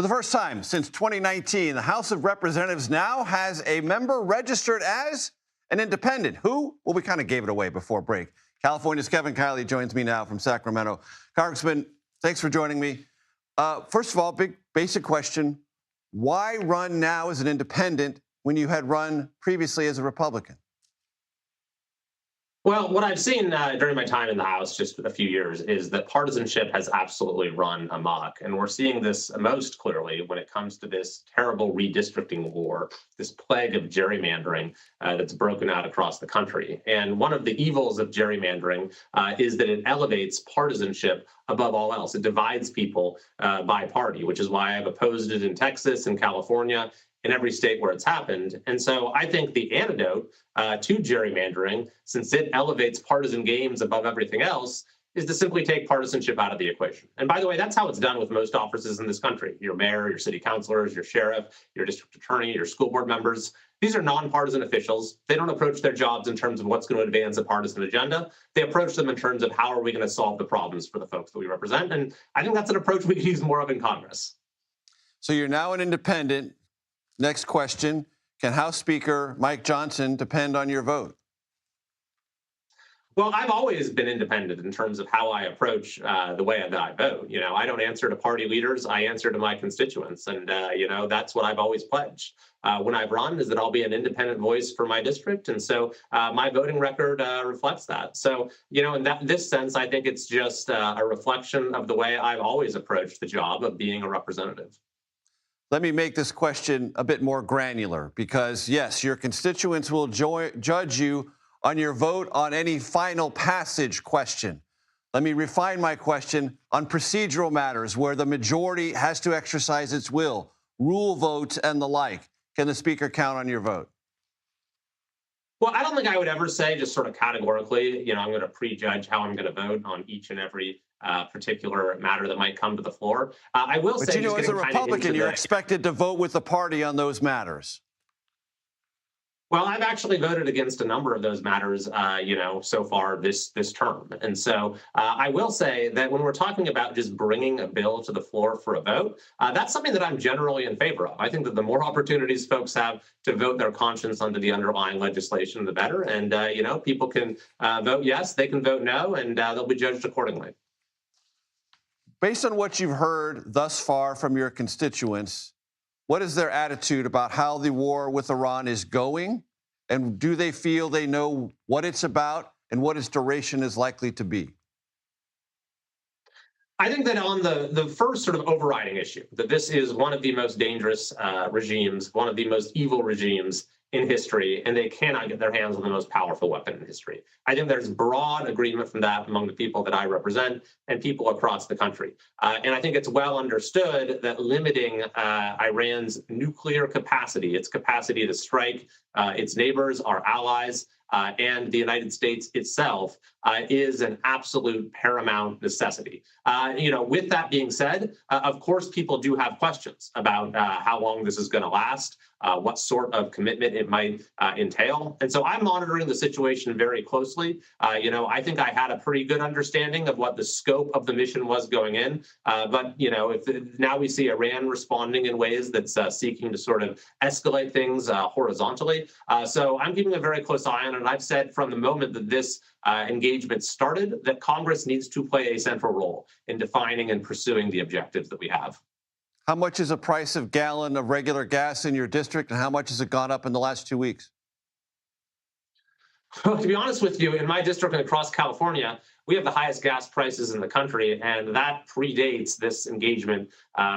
For the first time since 2019, the House of Representatives now has a member registered as an independent. Who? Well, we kind of gave it away before break. California's Kevin Kiley joins me now from Sacramento. Congressman, thanks for joining me. First of all, big basic question. Why run now as an independent when you had run previously as a Republican? Well, what I've seen during my time in the House, just a few years, is that partisanship has absolutely run amok. And we're seeing this most clearly when it comes to this terrible redistricting war, this plague of gerrymandering that's broken out across the country. And one of the evils of gerrymandering is that it elevates partisanship above all else. It divides people by party, which is why I've opposed it in Texas and California, in every state where it's happened. And so I think the antidote to gerrymandering, since it elevates partisan games above everything else, is to simply take partisanship out of the equation. And by the way, that's how it's done with most offices in this country. Your mayor, your city councilors, your sheriff, your district attorney, your school board members. These are nonpartisan officials. They don't approach their jobs in terms of what's going to advance a partisan agenda. They approach them in terms of how are we going to solve the problems for the folks that we represent. And I think that's an approach we could use more of in Congress. So you're now an independent. Next question, can House Speaker Mike Johnson depend on your vote? Well, I've always been independent in terms of how I approach the way that I vote. You know, I don't answer to party leaders. I answer to my constituents. And, that's what I've always pledged. When I've run is that I'll be an independent voice for my district. And so my voting record reflects that. So, in this sense, I think it's just a reflection of the way I've always approached the job of being a representative. Let me make this question a bit more granular because, yes, your constituents will judge you on your vote on any final passage question. Let me refine my question on procedural matters where the majority has to exercise its will, rule votes and the like. Can the Speaker count on your vote? Well, I don't think I would ever say just sort of categorically, I'm going to prejudge how I'm going to vote on each and every particular matter that might come to the floor. I will say, as a Republican, you're expected to vote with the party on those matters. Well, I've actually voted against a number of those matters, so far this term. And so I will say that when we're talking about just bringing a bill to the floor for a vote, that's something that I'm generally in favor of. I think that the more opportunities folks have to vote their conscience onto the underlying legislation, the better. And, people can vote yes, they can vote no, and they'll be judged accordingly. Based on what you've heard thus far from your constituents, what is their attitude about how the war with Iran is going? And do they feel they know what it's about and what its duration is likely to be? I think that on the first sort of overriding issue, that this is one of the most dangerous regimes, one of the most evil regimes in history, and they cannot get their hands on the most powerful weapon in history. I think there's broad agreement from that among the people that I represent and people across the country. And I think it's well understood that limiting Iran's nuclear capacity, its capacity to strike its neighbors, our allies, and the United States itself is an absolute paramount necessity. With that being said, of course, people do have questions about how long this is going to last, what sort of commitment it might entail. And so I'm monitoring the situation very closely. I think I had a pretty good understanding of what the scope of the mission was going in. But now we see Iran responding in ways that's seeking to sort of escalate things horizontally. So I'm keeping a very close eye on it. And I've said from the moment that this engagement started that Congress needs to play a central role in defining and pursuing the objectives that we have. How much is the price of gallon of regular gas in your district, and how much has it gone up in the last 2 weeks? Well, to be honest with you, in my district and across California, we have the highest gas prices in the country, and that predates this engagement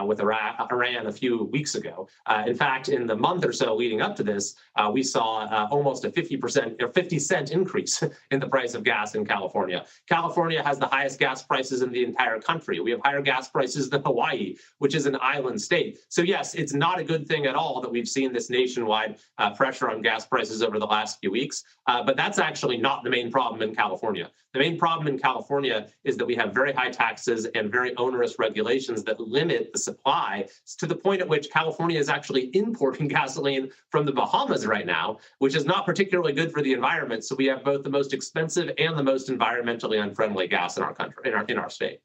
with Iran a few weeks ago. In fact, in the month or so leading up to this, we saw almost a 50-cent increase in the price of gas in California. California has the highest gas prices in the entire country. We have higher gas prices than Hawaii, which is an island state. So yes, it's not a good thing at all that we've seen this nationwide pressure on gas prices over the last few weeks. But that's actually not the main problem in California. The main problem in California is that we have very high taxes and very onerous regulations that limit the supply to the point at which California is actually importing gasoline from the Bahamas right now, which is not particularly good for the environment. So we have both the most expensive and the most environmentally unfriendly gas in our country, in our state.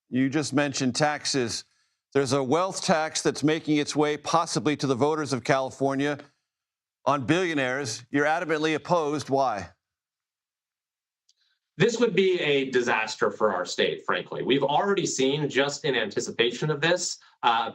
You just mentioned taxes. There's a wealth tax that's making its way possibly to the voters of California on billionaires. You're adamantly opposed. Why? This would be a disaster for our state, frankly. We've already seen, just in anticipation of this,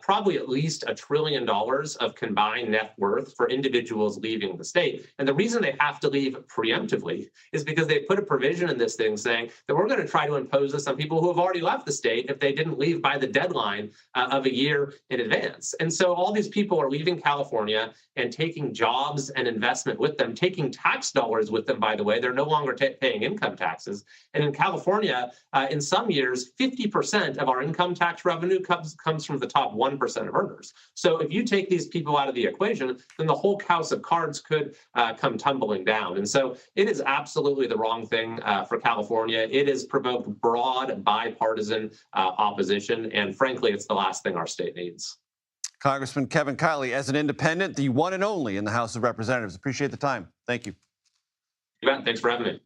probably at least $1 trillion of combined net worth for individuals leaving the state. And the reason they have to leave preemptively is because they put a provision in this thing saying that we're going to try to impose this on people who have already left the state if they didn't leave by the deadline of a year in advance. And so all these people are leaving California and taking jobs and investment with them, taking tax dollars with them, by the way. They're no longer paying income taxes. And in California, in some years, 50% of our income tax revenue comes from the top 1% of earners. So if you take these people out of the equation, then the whole house of cards could come tumbling down. And so it is absolutely the wrong thing for California. It has provoked broad bipartisan opposition. And frankly, it's the last thing our state needs. Congressman Kevin Kiley, as an independent, the one and only in the House of Representatives. Appreciate the time. Thank you. You bet. Thanks for having me.